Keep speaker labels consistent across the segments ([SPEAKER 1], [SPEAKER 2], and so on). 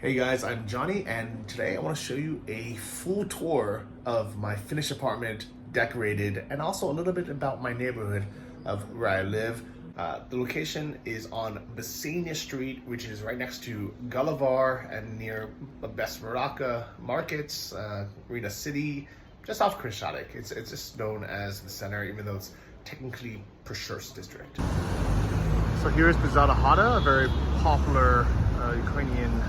[SPEAKER 1] Hey guys, I'm Johnny, and today I want to show you a full tour of my finished apartment, decorated, and also a little bit about my neighborhood of where I live. The location is on Bassania Street, which is right next to Gulliver and near Besmaraka Markets, Marina City, just off Krishnatic. It's just known as the center, even though it's technically Prashurst district. So here's Pizzata Hata, a very popular Ukrainian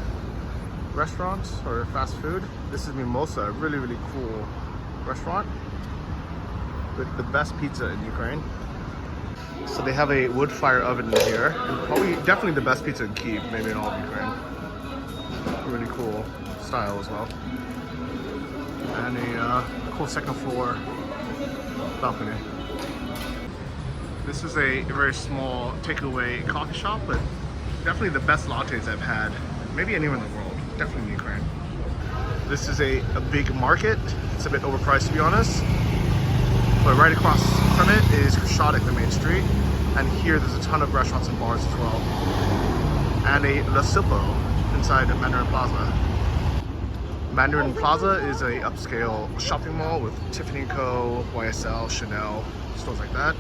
[SPEAKER 1] restaurant or fast food. This is Mimosa, a really cool restaurant with the best pizza in Ukraine. So they have a wood fire oven in here, and probably definitely the best pizza in Kyiv, maybe in all of Ukraine. Really cool style as well. And a cool second floor balcony. This is a very small takeaway coffee shop, but definitely the best lattes I've had, maybe anywhere in the world, definitely in Ukraine. This is a big market. It's a bit overpriced, to be honest. But right across from it is Krishnatic, the main street. And here there's a ton of restaurants and bars as well. And a La Silpo inside Mandarin Plaza. Mandarin Plaza is a upscale shopping mall with Tiffany & Co., YSL, Chanel, stores like that.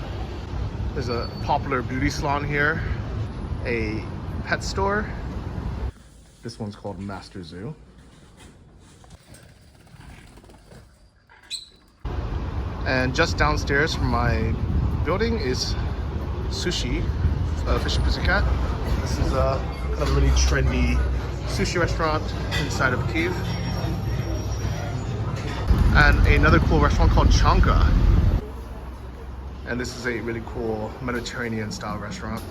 [SPEAKER 1] There's a popular beauty salon here, a pet store. This one's called Master Zoo. And just downstairs from my building is Sushi, Fish and Pussycat. This is a kind of really trendy sushi restaurant inside of Kyiv. And another cool restaurant called Chanka. And this is a really cool Mediterranean style restaurant.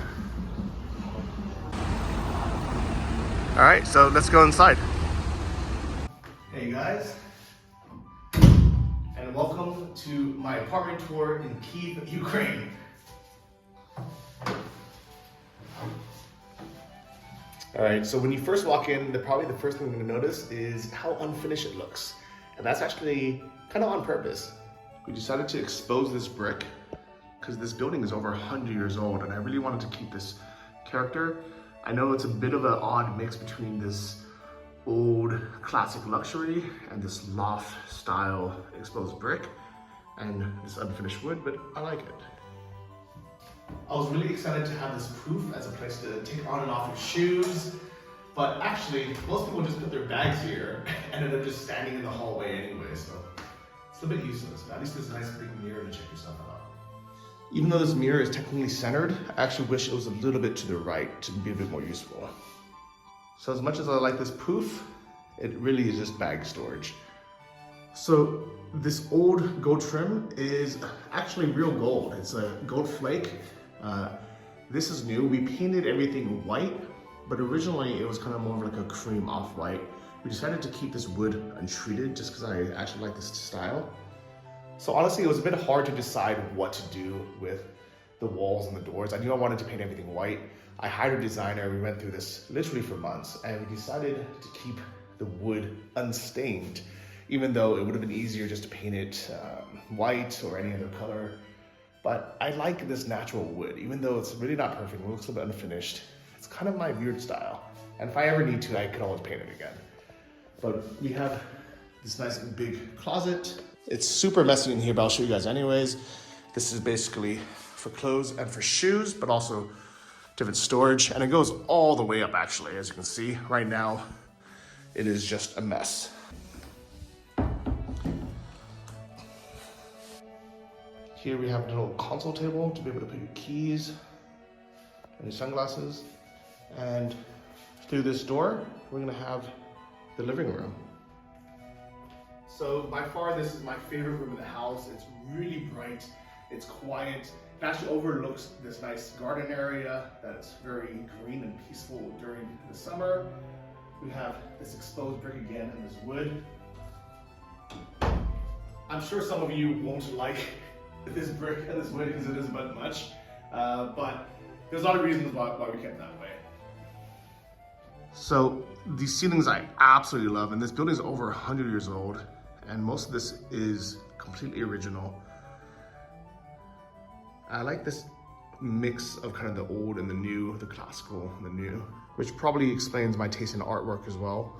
[SPEAKER 1] All right, so let's go inside. Hey guys, and welcome to my apartment tour in Kyiv, Ukraine. All right, so when you first walk in, probably the first thing you're gonna notice is how unfinished it looks. And that's actually kind of on purpose. We decided to expose this brick because this building is over 100 years old, and I really wanted to keep this character. I know it's a bit of an odd mix between this old classic luxury and this loft style exposed brick and this unfinished wood, but I like it. I was really excited to have this proof as a place to take on and off your shoes, but actually most people just put their bags here and end up just standing in the hallway anyway, so it's a bit useless, but at least there's a nice big mirror to check yourself out. Even though this mirror is technically centered, I actually wish it was a little bit to the right to be a bit more useful. So as much as I like this poof, it really is just bag storage. So this old gold trim is actually real gold. It's a gold flake. This is new. We painted everything white, but originally it was kind of more of like a cream off-white. We decided to keep this wood untreated just because I actually like this style. So honestly, it was a bit hard to decide what to do with the walls and the doors. I knew I wanted to paint everything white. I hired a designer, we went through this literally for months, and we decided to keep the wood unstained, even though it would have been easier just to paint it white or any other color. But I like this natural wood, even though it's really not perfect, it looks a bit unfinished. It's kind of my weird style. And if I ever need to, I could always paint it again. But we have this nice big closet. It's super messy in here, but I'll show you guys anyways. This is basically for clothes and for shoes, but also different storage. And it goes all the way up actually, as you can see. Right now, it is just a mess. Here we have a little console table to be able to put your keys and your sunglasses. And through this door, we're gonna have the living room. So by far, this is my favorite room in the house. It's really bright, it's quiet. It actually overlooks this nice garden area that's very green and peaceful during the summer. We have this exposed brick again and this wood. I'm sure some of you won't like this brick and this wood because it isn't much, but there's a lot of reasons why we kept it that way. So these ceilings I absolutely love, and this building is over 100 years old. And most of this is completely original. I like this mix of kind of the old and the new, the classical and the new. which probably explains my taste in artwork as well.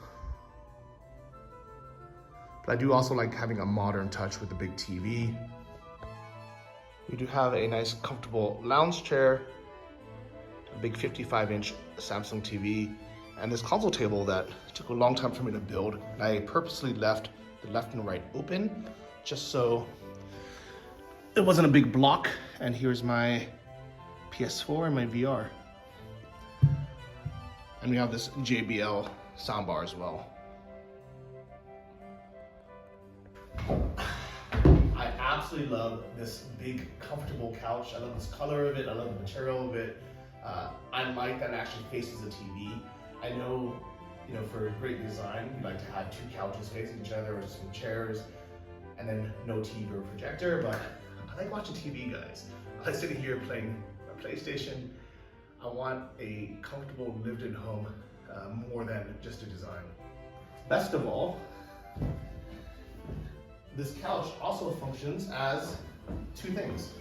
[SPEAKER 1] But I do also like having a modern touch with the big TV. We do have a nice comfortable lounge chair, a big 55-inch Samsung TV, and this console table that took a long time for me to build. And I purposely left the left and right open just so it wasn't a big block. And here's my PS4 and my VR. And we have this JBL soundbar as well. I absolutely love this big, comfortable couch. I love this color of it. I love the material of it. I like that it actually faces the TV. I know, for great design, you like to have two couches facing each other or some chairs, and then no TV or projector, but I like watching TV, guys. I like sitting here playing a PlayStation. I want a comfortable lived-in home more than just a design. Best of all, this couch also functions as two things.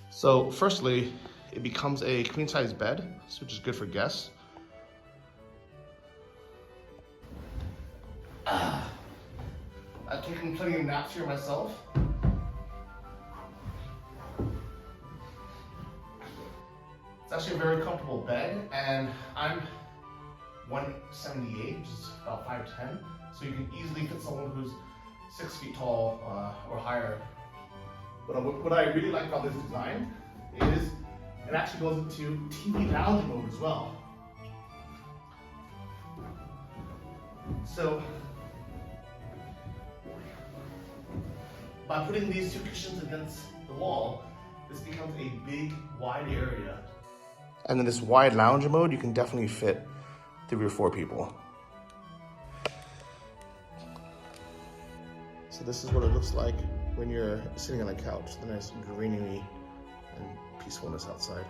[SPEAKER 1] So firstly, it becomes a queen-size bed, which is good for guests. I've taken plenty of naps here myself. It's actually a very comfortable bed, and I'm 178, which is about 5'10", so you can easily fit someone who's 6 feet tall or higher. But what I really like about this design is it actually goes into TV lounge mode as well. So by putting these two cushions against the wall, this becomes a big, wide area. And in this wide lounge mode, you can definitely fit 3 or 4 people. So this is what it looks like when you're sitting on a couch, the nice greenery and peacefulness outside.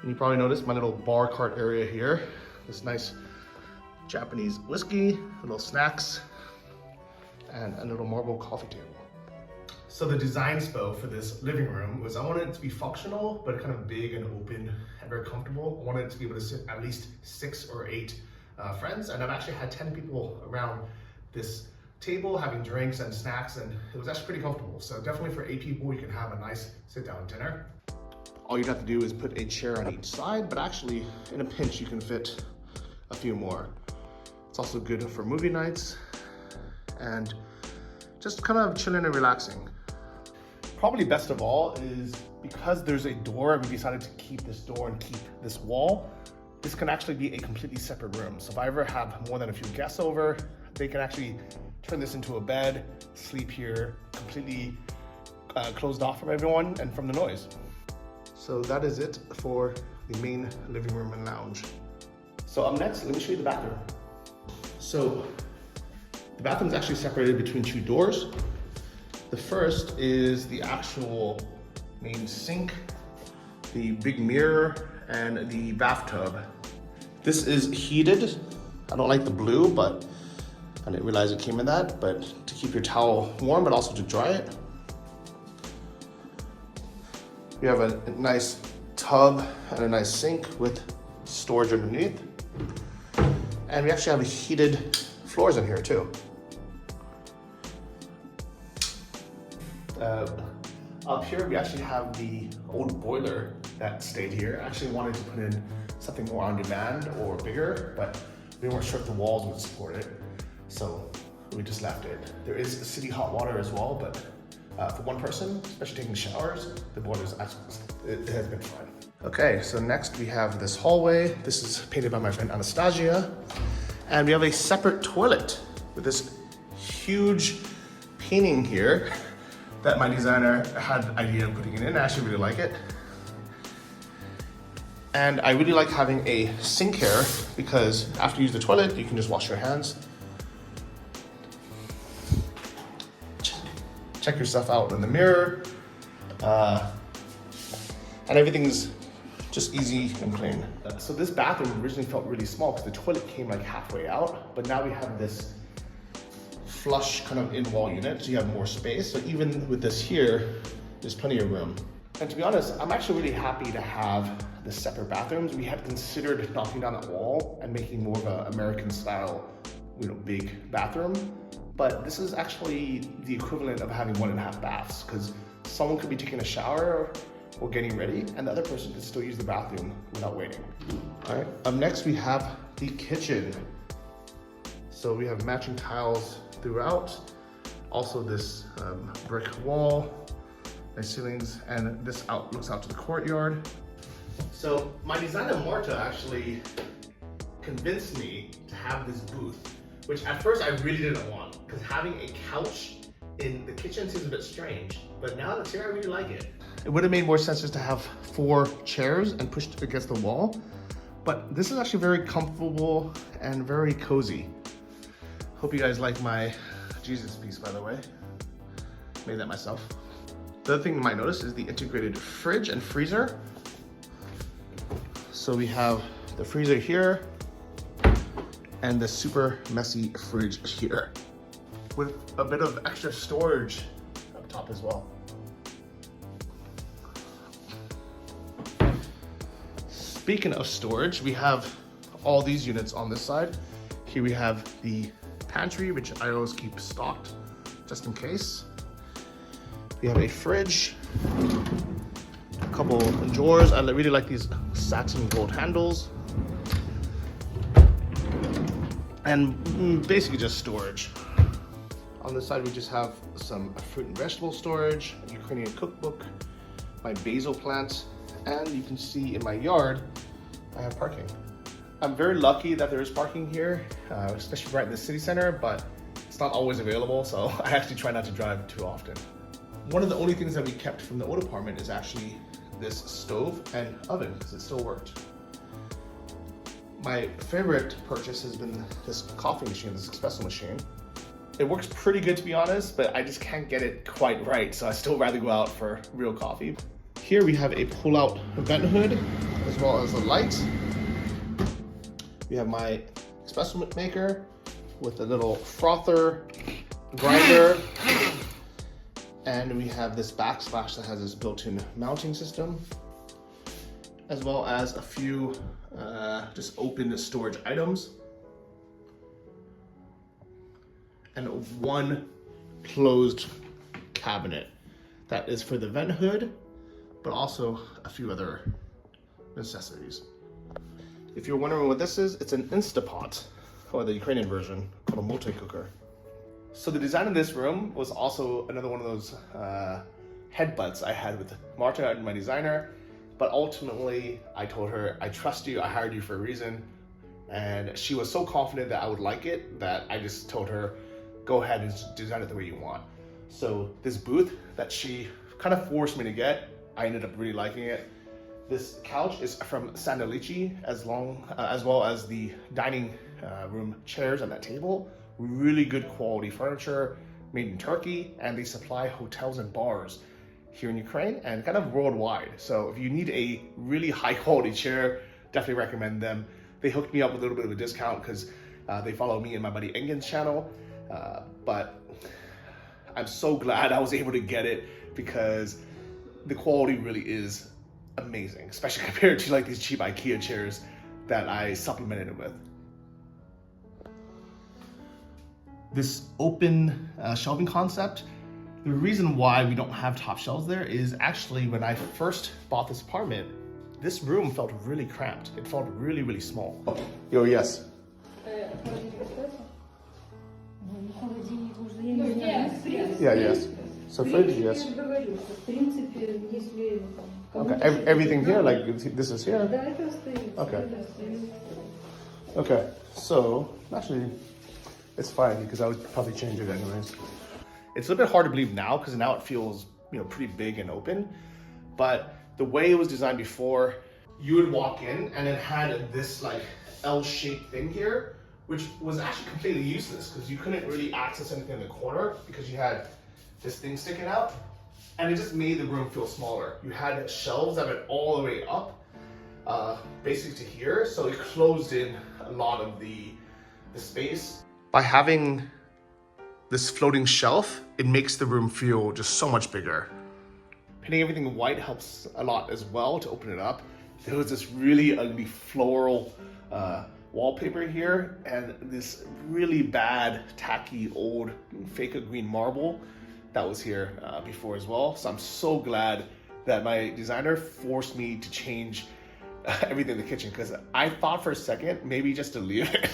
[SPEAKER 1] And you probably noticed my little bar cart area here. This nice Japanese whiskey, little snacks, and a little marble coffee table. So the design spo for this living room was I wanted it to be functional, but kind of big and open and very comfortable. I wanted it to be able to sit at least 6 or 8 friends, and I've actually had 10 people around this table having drinks and snacks, and it was actually pretty comfortable. So definitely for 8 people, you can have a nice sit-down dinner. All you'd have to do is put a chair on each side, but actually in a pinch, you can fit a few more. It's also good for movie nights and just kind of chilling and relaxing. Probably best of all is because there's a door, we decided to keep this door and keep this wall. This can actually be a completely separate room. So if I ever have more than a few guests over, they can actually turn this into a bed, sleep here, completely closed off from everyone and from the noise. So that is it for the main living room and lounge. So up next, let me show you the bathroom. So the bathroom is actually separated between 2 doors. The first is the actual main sink, the big mirror, and the bathtub. This is heated. I don't like the blue, but I didn't realize it came in that, but to keep your towel warm, but also to dry it. We have a nice tub and a nice sink with storage underneath. And we actually have heated floors in here too. Up here, we actually have the old boiler that stayed here. I actually wanted to put in something more on demand or bigger, but we weren't sure if the walls would support it. So we just left it. There is city hot water as well, but for one person, especially taking showers, the boiler's actually, it has been fine. Okay, so next we have this hallway. This is painted by my friend Anastasia. And we have a separate toilet with this huge painting here that my designer had the idea of putting it in. I actually really like it. And I really like having a sink here because after you use the toilet, you can just wash your hands. check yourself out in the mirror. And everything's just easy and clean. So this bathroom originally felt really small because the toilet came like halfway out, but now we have this flush kind of in-wall unit, so you have more space. So even with this here, there's plenty of room. And to be honest, I'm actually really happy to have the separate bathrooms. We had considered knocking down that wall and making more of an American style, big bathroom. But this is actually the equivalent of having 1.5 baths, because someone could be taking a shower or getting ready, and the other person could still use the bathroom without waiting. All right, up next we have the kitchen. So we have matching tiles throughout. Also this brick wall, nice ceilings, and this looks out to the courtyard. So my designer Marta actually convinced me to have this booth, which at first I really didn't want, because having a couch in the kitchen seems a bit strange, but now that's here, I really like it. It would have made more sense just to have 4 chairs and pushed against the wall, but this is actually very comfortable and very cozy. Hope you guys like my Jesus piece, by the way. Made that myself. The other thing you might notice is the integrated fridge and freezer. So we have the freezer here and the super messy fridge here, with a bit of extra storage up top as well. Speaking of storage, we have all these units on this side. Here we have the pantry, which I always keep stocked just in case. We have a fridge, a couple drawers. I really like these satin gold handles. And basically just storage. On this side, we just have some fruit and vegetable storage, a Ukrainian cookbook, my basil plant, and you can see in my yard, I have parking. I'm very lucky that there is parking here, especially right in the city center, but it's not always available, so I actually try not to drive too often. One of the only things that we kept from the old apartment is actually this stove and oven, because it still worked. My favorite purchase has been this coffee machine, this espresso machine. It works pretty good, to be honest, but I just can't get it quite right, so I still rather go out for real coffee. Here we have a pull-out vent hood, as well as a light. We have my espresso maker with a little frother, grinder, and we have this backsplash that has this built-in mounting system, as well as a few just open storage items, and one closed cabinet that is for the vent hood, but also a few other necessities. If you're wondering what this is, it's an Instapot, or the Ukrainian version, called a multi-cooker. So the design of this room was also another one of those headbutts I had with Marta and my designer, but ultimately I told her, I trust you, I hired you for a reason, and she was so confident that I would like it that I just told her, go ahead and design it the way you want. So this booth that she kind of forced me to get, I ended up really liking it. This couch is from Sandalici, as well as the dining room chairs and that table. Really good quality furniture, made in Turkey, and they supply hotels and bars here in Ukraine and kind of worldwide. So if you need a really high quality chair, definitely recommend them. They hooked me up with a little bit of a discount because they follow me and my buddy Engin's channel. But I'm so glad I was able to get it because the quality really is amazing, especially compared to like these cheap IKEA chairs that I supplemented it with. This open shelving concept, the reason why we don't have top shelves there is actually when I first bought this apartment, this room felt really cramped. It felt really, really small. Yo, yes. Yeah, yes. So fridge, yes. Okay, everything here, like this is here? Okay. Okay, so actually it's fine because I would probably change it anyways. It's a little bit hard to believe now because now it feels, pretty big and open. But the way it was designed before, you would walk in and it had this like L-shaped thing here, which was actually completely useless because you couldn't really access anything in the corner because you had this thing sticking out, and it just made the room feel smaller. You had shelves that went all the way up, basically to here, so it closed in a lot of the space. By having this floating shelf, it makes the room feel just so much bigger. Painting everything white helps a lot as well to open it up. There was this really ugly floral wallpaper here, and this really bad, tacky, old, fake green marble that was here before as well. So I'm so glad that my designer forced me to change everything in the kitchen, because I thought for a second maybe just to leave it.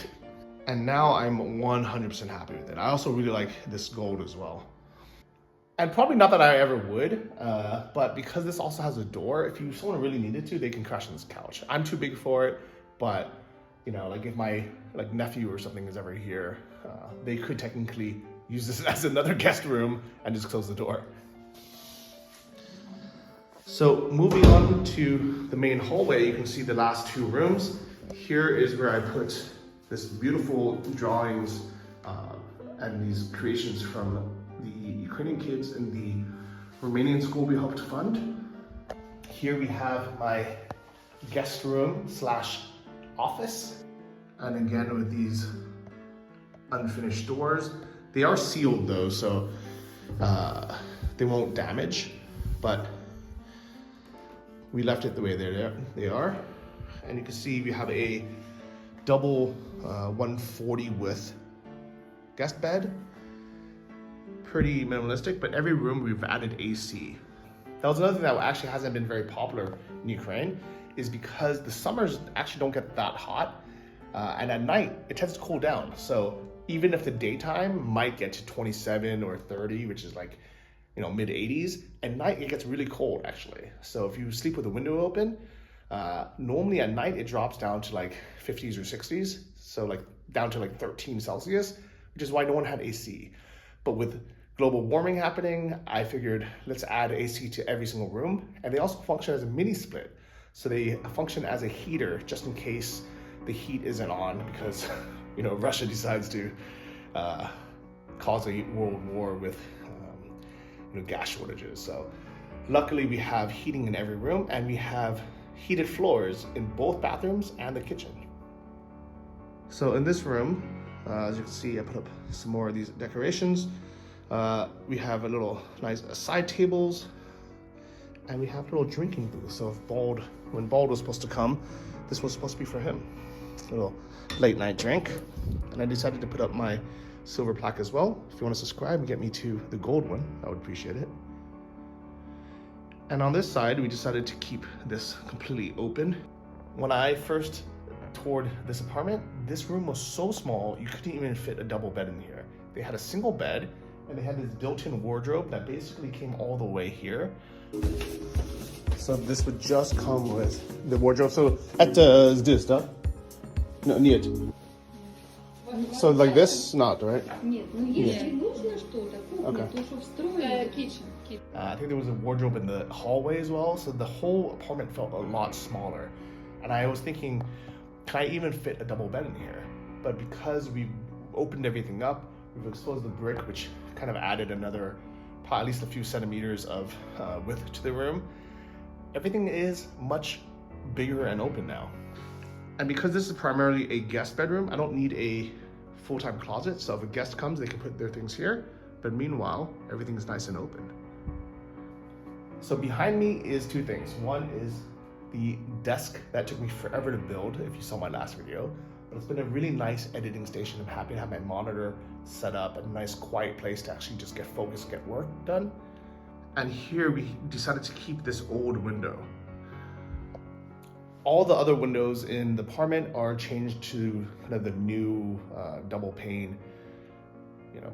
[SPEAKER 1] And now I'm 100% happy with it. I also really like this gold as well. And probably not that I ever would, but because this also has a door, if someone really needed to, they can crash on this couch. I'm too big for it, but you know, like if my nephew or something is ever here, they could technically use this as another guest room and just close the door. So moving on to the main hallway, you can see the last two rooms. Here is where I put this beautiful drawings and these creations from the Ukrainian kids in the Romanian school we helped fund. Here we have my guest room / office. And again, with these unfinished doors. They are sealed though, so they won't damage, but we left it the way they are. And you can see we have a double 140 width guest bed. Pretty minimalistic, but every room we've added AC. That was another thing that actually hasn't been very popular in Ukraine, is because the summers actually don't get that hot, and at night it tends to cool down. So even if the daytime might get to 27 or 30, which is like, you know, mid 80s, at night it gets really cold actually. So if you sleep with the window open, normally at night it drops down to like 50s or 60s, so like down to like 13 Celsius, which is why no one had AC. But with global warming happening, I figured let's add AC to every single room. And they also function as a mini split. So they function as a heater just in case the heat isn't on, because you know, Russia decides to cause a world war with you know, gas shortages. So luckily we have heating in every room, and we have heated floors in both bathrooms and the kitchen. So in this room, as you can see, I put up some more of these decorations. We have a little nice side tables, and we have a little drinking booth. So if when Bald was supposed to come, this was supposed to be for him. A little late night drink. And I decided to put up my silver plaque as well. If you want to subscribe and get me to the gold one, I would appreciate it. And on this side, we decided to keep this completely open. When I first toured this apartment, this room was so small, you couldn't even fit a double bed in here. They had a single bed, and they had this built-in wardrobe that basically came all the way here. So this would just come with the wardrobe. So это здесь, да? No, нет. So like this, not, right?
[SPEAKER 2] Нет, ну если нужно что-то, кухня, то что встроено. Kitchen.
[SPEAKER 1] I think there was a wardrobe in the hallway as well, so the whole apartment felt a lot smaller. And I was thinking, can I even fit a double bed in here? But because we opened everything up, we've exposed the brick, which kind of added another, at least a few centimeters of width to the room. Everything is much bigger and open now. And because this is primarily a guest bedroom, I don't need a full-time closet. So if a guest comes, they can put their things here. But meanwhile, everything's nice and open. So behind me is two things. One is the desk that took me forever to build, if you saw my last video. But it's been a really nice editing station. I'm happy to have my monitor set up, a nice quiet place to actually just get focused, get work done. And here we decided to keep this old window. All the other windows in the apartment are changed to kind of the new double pane, you know,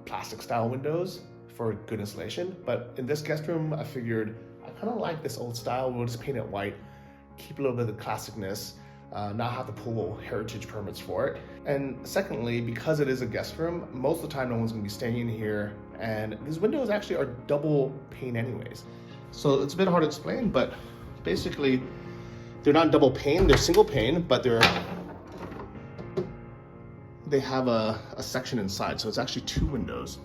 [SPEAKER 1] plastic style windows for good insulation. But in this guest room, I figured I kind of like this old style. We'll just paint it white, keep a little bit of the classicness, not have to pull heritage permits for it. And secondly, because it is a guest room, most of the time no one's gonna be staying in here. And these windows actually are double pane anyways. So it's a bit hard to explain, but basically they're not double pane, they're single pane, but they have a section inside. So it's actually two windows.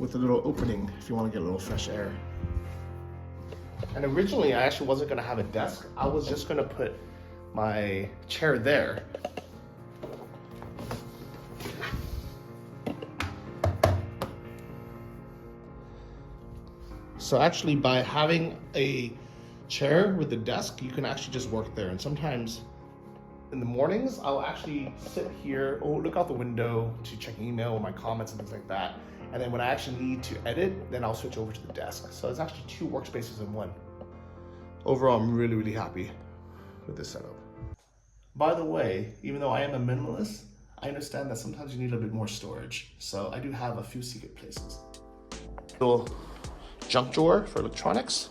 [SPEAKER 1] with a little opening if you want to get a little fresh air. And originally I actually wasn't going to have a desk. I was just going to put my chair there. So actually by having a chair with the desk, you can actually just work there. And sometimes in the mornings, I'll actually sit here, look out the window to check email or my comments and things like that. And then when I actually need to edit, then I'll switch over to the desk. So it's actually 2 workspaces in one. Overall, I'm really, really happy with this setup. By the way, even though I am a minimalist, I understand that sometimes you need a bit more storage. So I do have a few secret places. Little junk drawer for electronics.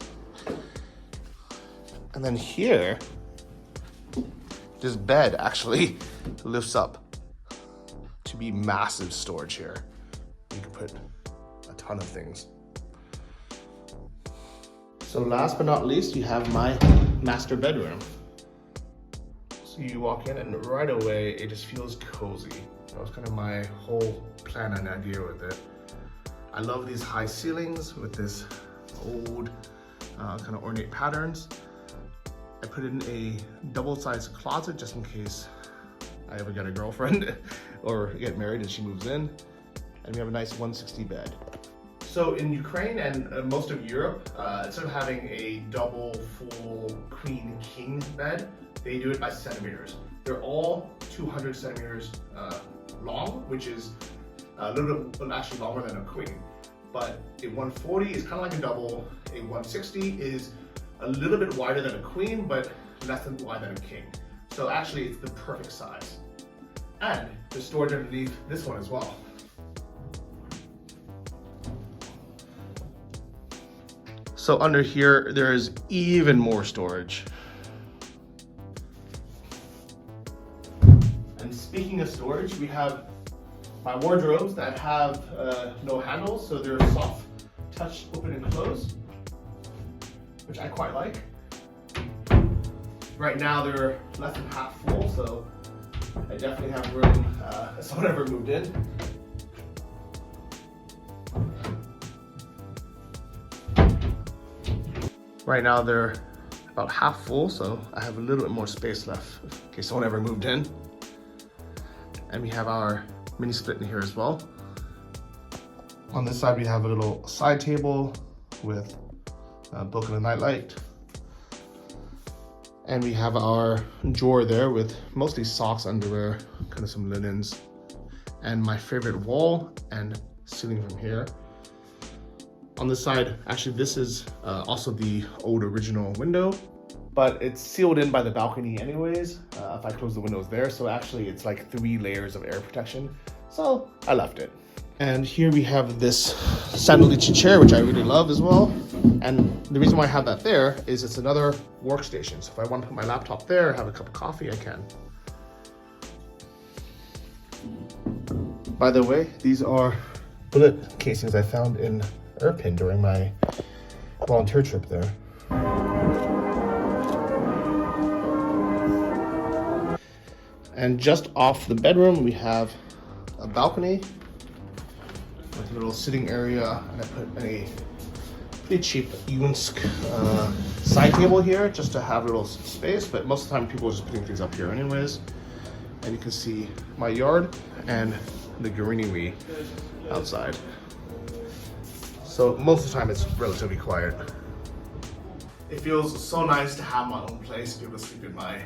[SPEAKER 1] And then here, this bed actually lifts up to be massive storage here. You can put a ton of things. So last but not least, you have my master bedroom. So you walk in and right away, it just feels cozy. That was kind of my whole plan and idea with it. I love these high ceilings with this old kind of ornate patterns. I put in a double-sized closet just in case I ever get a girlfriend or get married and she moves in. And we have a nice 160 bed. So in Ukraine and most of Europe, instead of having a double full queen king bed, they do it by centimeters. They're all 200 centimeters long, which is a little bit actually longer than a queen. But a 140 is kind of like a double. A 160 is a little bit wider than a queen, but less than wide than a king. So actually it's the perfect size. And there's storage underneath this one as well. So under here, there is even more storage. And speaking of storage, we have my wardrobes that have no handles, so they're soft touch open and close, which I quite like. Right now they're less than half full, so I definitely have room if someone ever moved in. Right now they're about half full, so I have a little bit more space left in case someone ever moved in. And we have our mini split in here as well. On this side we have a little side table with a book and a nightlight. And we have our drawer there with mostly socks, underwear, kind of some linens. And my favorite wall and ceiling from here. On this side, actually this is also the old original window, but it's sealed in by the balcony anyways, if I close the windows there. So actually it's like 3 layers of air protection. So I left it. And here we have this sandalichi chair, which I really love as well. And the reason why I have that there is it's another workstation. So if I want to put my laptop there, have a cup of coffee, I can. By the way, these are bullet casings I found in Irpin during my volunteer trip there. And just off the bedroom, we have a balcony with a little sitting area, and I put a pretty cheap Yunsk side table here just to have a little space, but most of the time people are just putting things up here anyways. And you can see my yard and the greenery outside. So most of the time it's relatively quiet. It feels so nice to have my own place, to be able to sleep in my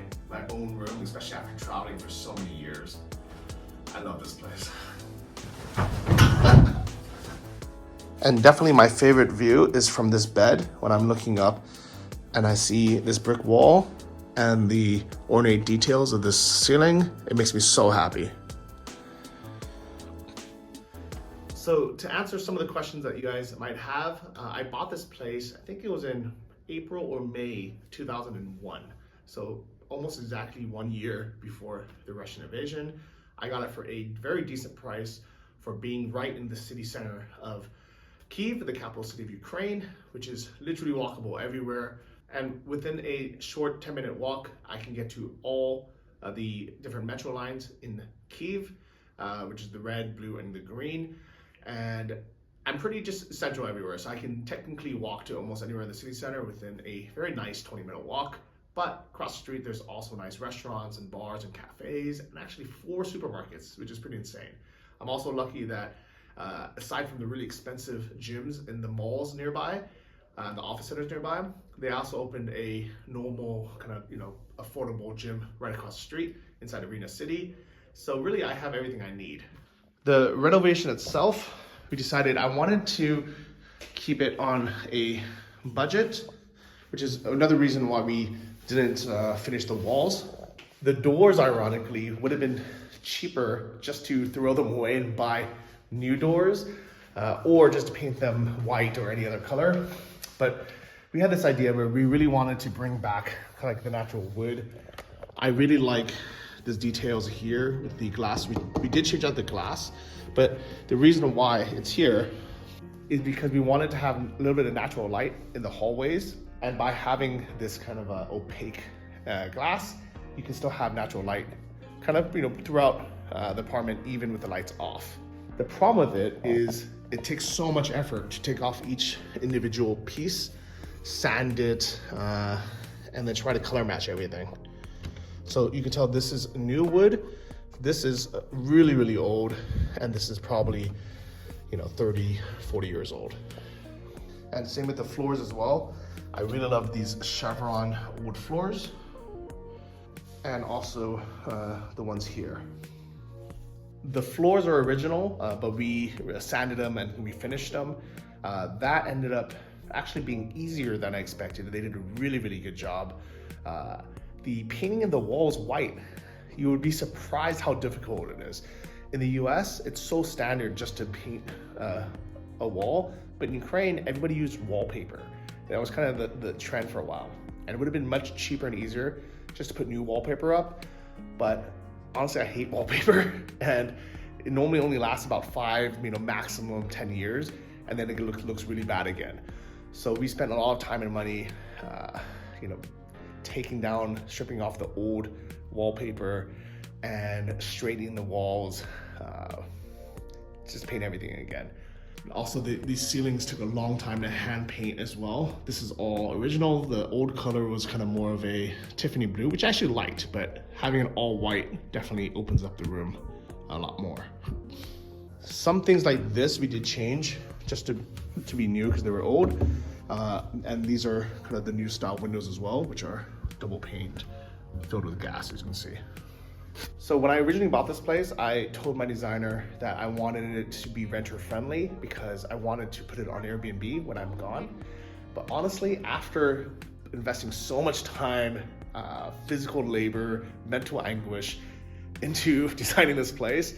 [SPEAKER 1] own room, especially after traveling for so many years. I love this place. And definitely my favorite view is from this bed when I'm looking up and I see this brick wall and the ornate details of this ceiling. It makes me so happy. So to answer some of the questions that you guys might have, I bought this place, I think it was in April or May 2001. So almost exactly 1 year before the Russian invasion. I got it for a very decent price for being right in the city center of Kyiv, the capital city of Ukraine, which is literally walkable everywhere. And within a short 10-minute walk, I can get to all the different metro lines in Kyiv, which is the red, blue, and the green. And I'm pretty just central everywhere, so I can technically walk to almost anywhere in the city center within a very nice 20-minute walk. But across the street, there's also nice restaurants and bars and cafes, and actually 4 supermarkets, which is pretty insane. I'm also lucky that aside from the really expensive gyms in the malls nearby, the office centers nearby, they also opened a normal kind of, affordable gym right across the street inside Arena City. So really, I have everything I need. The renovation itself, we decided I wanted to keep it on a budget, which is another reason why we didn't finish the walls. The doors, ironically, would have been cheaper just to throw them away and buy new doors, or just to paint them white or any other color. But we had this idea where we really wanted to bring back kind of like the natural wood. I really like these details here with the glass. We did change out the glass, but the reason why it's here is because we wanted to have a little bit of natural light in the hallways. And by having this kind of opaque glass, you can still have natural light kind of, throughout the apartment, even with the lights off. The problem with it is it takes so much effort to take off each individual piece, sand it, and then try to color match everything. So you can tell this is new wood, this is really, really old, and this is probably, 30, 40 years old. And same with the floors as well. I really love these chevron wood floors, and also the ones here. The floors are original, but we sanded them and we finished them. That ended up actually being easier than I expected. They did a really, really good job. The painting in the wall is white. You would be surprised how difficult it is. In the US, it's so standard just to paint a wall, but in Ukraine, everybody used wallpaper. That was kind of the trend for a while. And it would have been much cheaper and easier just to put new wallpaper up. But honestly, I hate wallpaper. And it normally only lasts about 5, maximum 10 years. And then it looks really bad again. So we spent a lot of time and money, taking down, stripping off the old wallpaper and straightening the walls, just paint everything again. Also, these ceilings took a long time to hand paint as well. This is all original. The old color was kind of more of a Tiffany blue, which I actually liked, but having it all white definitely opens up the room a lot more. Some things like this we did change just to be new because they were old. And these are kind of the new style windows as well, which are double pane filled with gas, as you can see. So when I originally bought this place, I told my designer that I wanted it to be renter friendly because I wanted to put it on Airbnb when I'm gone. But honestly, after investing so much time, physical labor, mental anguish into designing this place,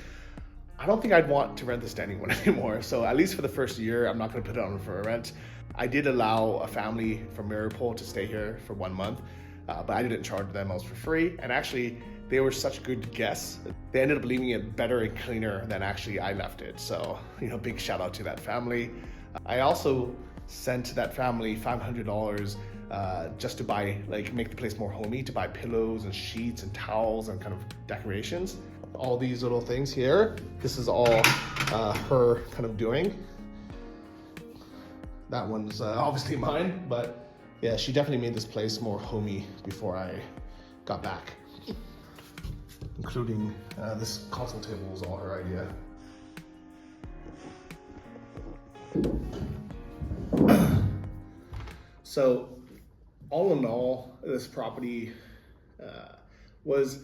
[SPEAKER 1] I don't think I'd want to rent this to anyone anymore. So at least for the first year, I'm not gonna put it on for a rent. I did allow a family from Mariupol to stay here for 1 month, but I didn't charge them, I was for free. And actually, they were such good guests. They ended up leaving it better and cleaner than actually I left it. So, big shout out to that family. I also sent that family $500 just to buy, make the place more homey, to buy pillows and sheets and towels and kind of decorations. All these little things here, this is all her kind of doing. That one's obviously mine, but yeah, she definitely made this place more homey before I got back. Including this console table was all her idea. So all in all, this property was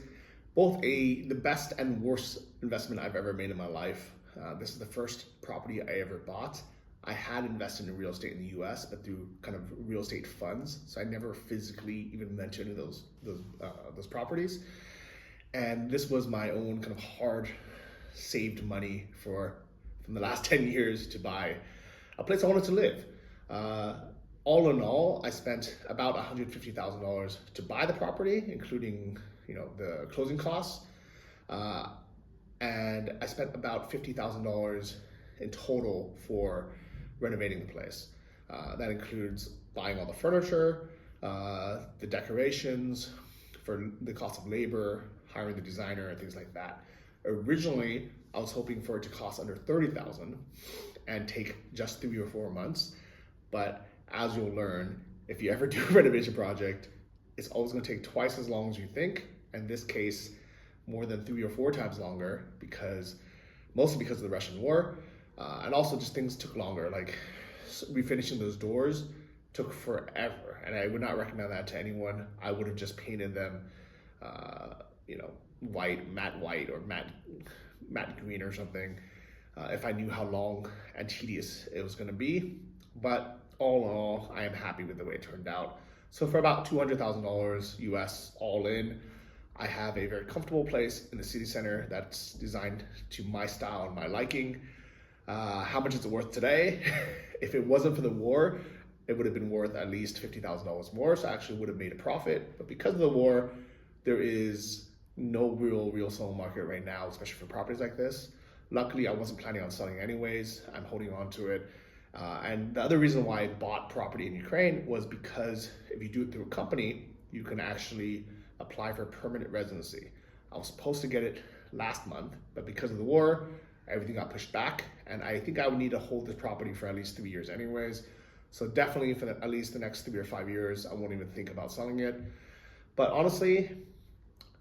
[SPEAKER 1] both the best and worst investment I've ever made in my life. This is the first property I ever bought. I had invested in real estate in the US, but through kind of real estate funds. So I never physically even went to any of those properties. And this was my own kind of hard saved money from the last 10 years to buy a place I wanted to live. All in all, I spent about $150,000 to buy the property, including the closing costs. And I spent about $50,000 in total for renovating the place. That includes buying all the furniture, the decorations, for the cost of labor, hiring the designer and things like that. Originally, I was hoping for it to cost under $30,000, and take just 3 or 4 months. But as you'll learn, if you ever do a renovation project, it's always going to take twice as long as you think. In this case, more than 3 or 4 times longer, mostly because of the Russian war, and also just things took longer. Like refinishing those doors took forever, and I would not recommend that to anyone. I would have just painted them, matte white or matte green or something, if I knew how long and tedious it was going to be. But all in all, I am happy with the way it turned out. So for about $200,000 US all in, I have a very comfortable place in the city center that's designed to my style and my liking. How much is it worth today? If it wasn't for the war, it would have been worth at least $50,000 more, so I actually would have made a profit. But because of the war, there is no real selling market right now, especially for properties like this. Luckily, I wasn't planning on selling anyways. I'm holding on to it. And the other reason why I bought property in Ukraine was because if you do it through a company, you can actually apply for permanent residency. I was supposed to get it last month, but because of the war, everything got pushed back, and I think I would need to hold this property for at least 3 years anyways. So definitely for at least the next 3 or 5 years, I won't even think about selling it. But honestly,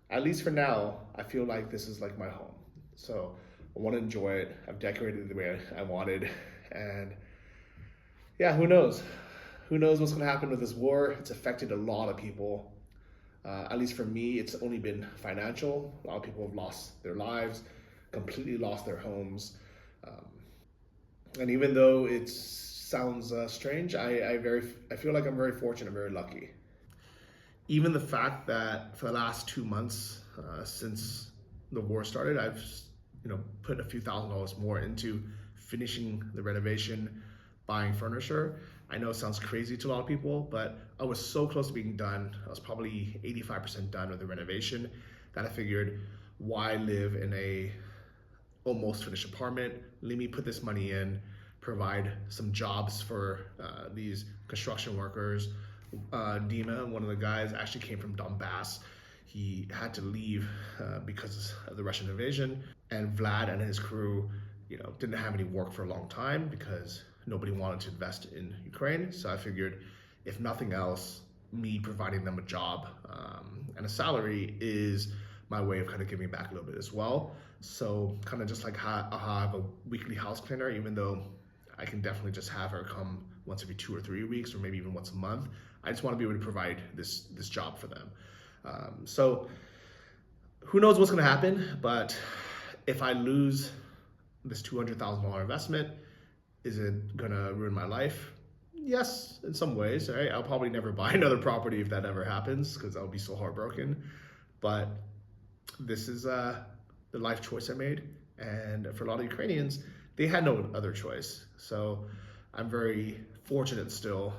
[SPEAKER 1] at least for now, I feel like this is like my home. So I want to enjoy it. I've decorated it the way I wanted, and yeah, who knows? Who knows what's going to happen with this war? It's affected a lot of people. At least for me, it's only been financial. A lot of people have lost their lives, completely lost their homes. And even though it sounds strange, I feel like I'm very fortunate, very lucky. Even the fact that for the last 2 months since the war started, I've put a few $1,000s more into finishing the renovation, buying furniture. I know it sounds crazy to a lot of people, but I was so close to being done. I was probably 85% done with the renovation that I figured, why live in a almost finished apartment? Let me put this money in, provide some jobs for these construction workers. Dima, one of the guys, actually came from Donbass. He had to leave because of the Russian invasion, and Vlad and his crew, didn't have any work for a long time because nobody wanted to invest in Ukraine. So I figured, if nothing else, me providing them a job and a salary is my way of kind of giving back a little bit as well. So kind of just like how I have a weekly house cleaner, even though I can definitely just have her come once every 2 or 3 weeks, or maybe even once a month. I just want to be able to provide this job for them. So who knows what's going to happen, but if I lose this $200,000 investment, is it gonna ruin my life? Yes, in some ways, right? I'll probably never buy another property if that ever happens, because I'll be so heartbroken. But this is the life choice I made. And for a lot of Ukrainians, they had no other choice. So I'm very fortunate still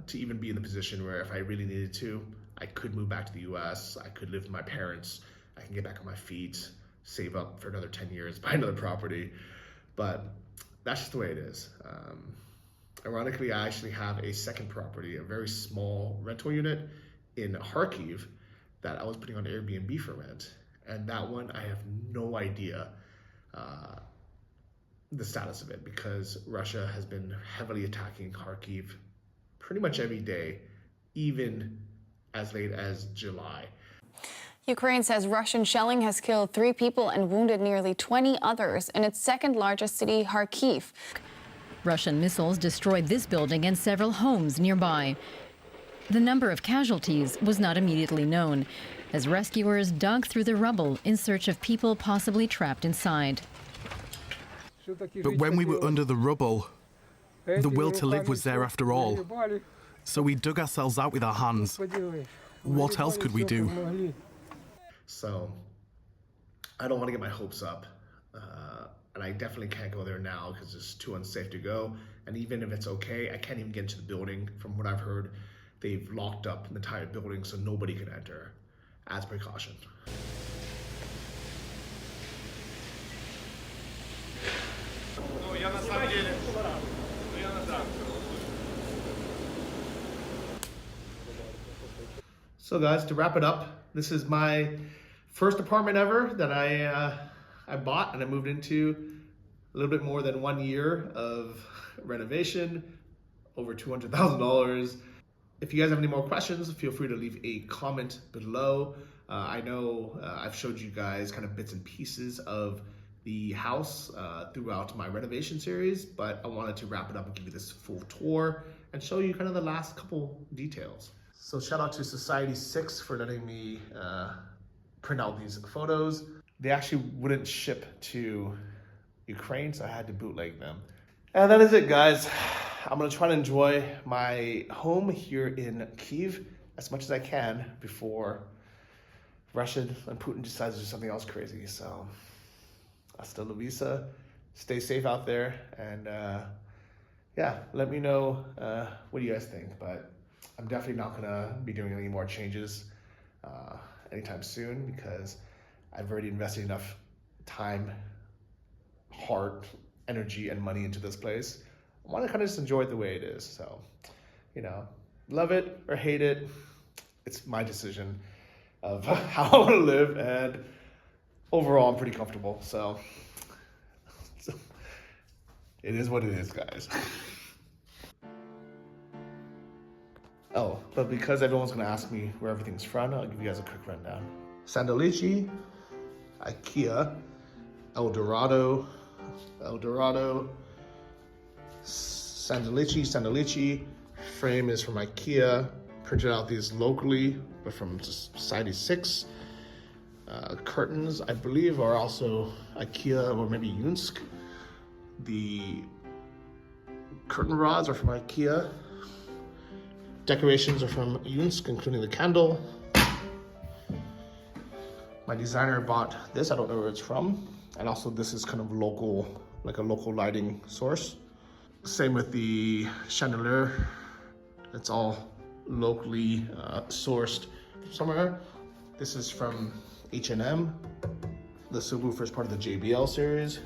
[SPEAKER 1] to even be in the position where if I really needed to, I could move back to the US, I could live with my parents, I can get back on my feet, save up for another 10 years, buy another property. But that's just the way it is. Ironically, I actually have a second property, a very small rental unit in Kyiv that I was putting on Airbnb for rent. And that one, I have no idea the status of it, because Russia has been heavily attacking Kyiv pretty much every day, even as late as July.
[SPEAKER 3] Ukraine says Russian shelling has killed 3 people and wounded nearly 20 others in its second largest city, Kyiv.
[SPEAKER 4] Russian missiles destroyed this building and several homes nearby. The number of casualties was not immediately known, as rescuers dug through the rubble in search of people possibly trapped inside.
[SPEAKER 5] But when we were under the rubble, the will to live was there after all. So we dug ourselves out with our hands. What else could we do?
[SPEAKER 1] So I don't want to get my hopes up. And I definitely can't go there now because it's too unsafe to go. And even if it's okay, I can't even get into the building. From what I've heard, they've locked up the entire building so nobody can enter as precaution. So guys, to wrap it up, this is my first apartment ever that I bought and I moved into A little bit more than 1 year of renovation, over $200,000. If you guys have any more questions, feel free to leave a comment below. I know I've showed you guys kind of bits and pieces of the house throughout my renovation series, but I wanted to wrap it up and give you this full tour and show you kind of the last couple details. So shout out to Society 6 for letting me print out these photos. They actually wouldn't ship to Ukraine, so I had to bootleg them. And that is it, guys. I'm gonna try to enjoy my home here in Kyiv as much as I can before Russia and Putin decides to do something else crazy. So, hasta la vista. Stay safe out there, and yeah, let me know what do you guys think. But I'm definitely not gonna be doing any more changes anytime soon because I've already invested enough time, heart, energy, and money into this place. I want to kind of just enjoy it the way it is. So, you know, love it or hate it, it's my decision of how I want to live, and overall I'm pretty comfortable. So it is what it is, guys. Oh, but because everyone's gonna ask me where everything's from, I'll give you guys a quick rundown. Sandalici, IKEA, El Dorado, Sandalici. Frame is from IKEA. Printed out these locally, but from Society 6. Curtains, I believe, are also IKEA or maybe Yunsk. The curtain rods are from IKEA. Decorations are from Yunsk, including the candle. My designer bought this, I don't know where it's from. And also this is kind of local, like a local lighting source. Same with the chandelier. It's all locally sourced from somewhere. This is from H&M. The subwoofer is part of the JBL series.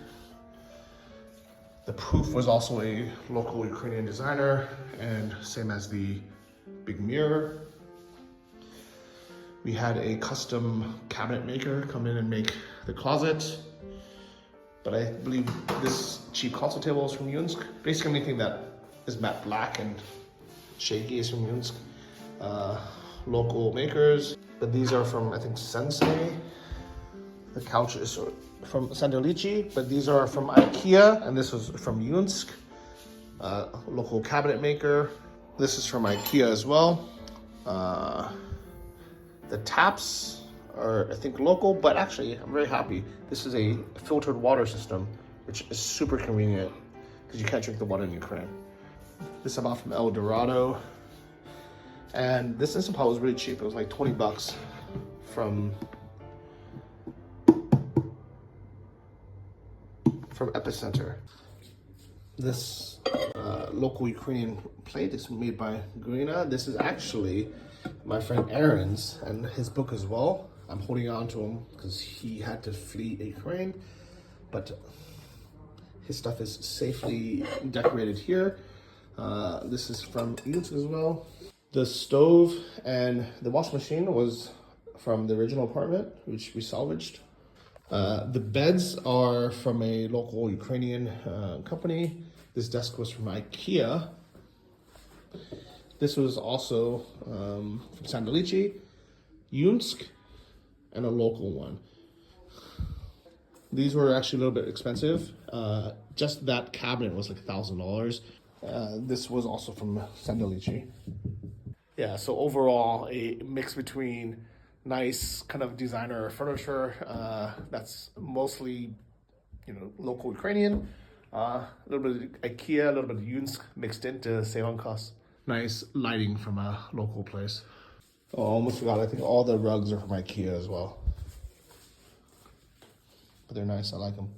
[SPEAKER 1] The poof was also a local Ukrainian designer, and same as the big mirror. We had a custom cabinet maker come in and make the closet. But I believe this cheap console table is from Yunsk. Basically anything that is matte black and shaky is from Yunsk. Local makers. But these are from, I think, Sensei. The couch is from Sandalici, but these are from IKEA, and this was from Yunsk. Local cabinet maker. This is from IKEA as well. The taps are, I think, local, but actually, I'm very happy. This is a filtered water system, which is super convenient because you can't drink the water in Ukraine. This I bought from El Dorado. And this Instant Pot was really cheap. It was like 20 bucks from Epicenter. This local Ukrainian plate is made by Grina. This is actually my friend Aaron's and his book as well. I'm holding on to him because he had to flee Ukraine, but his stuff is safely decorated here. This is from Yunsk as well. The stove and the washing machine was from the original apartment, which we salvaged. The beds are from a local Ukrainian company. This desk was from IKEA. This was also from Sandalici, Yunsk, and a local one. These were actually a little bit expensive. Just that cabinet was like $1,000. This was also from Sandalici. Yeah, so overall, a mix between nice kind of designer furniture that's mostly, local Ukrainian, a little bit of IKEA, a little bit of Yunsk mixed into save on costs. Nice lighting from a local place. Oh, I almost forgot. I think all the rugs are from IKEA as well. But they're nice. I like them.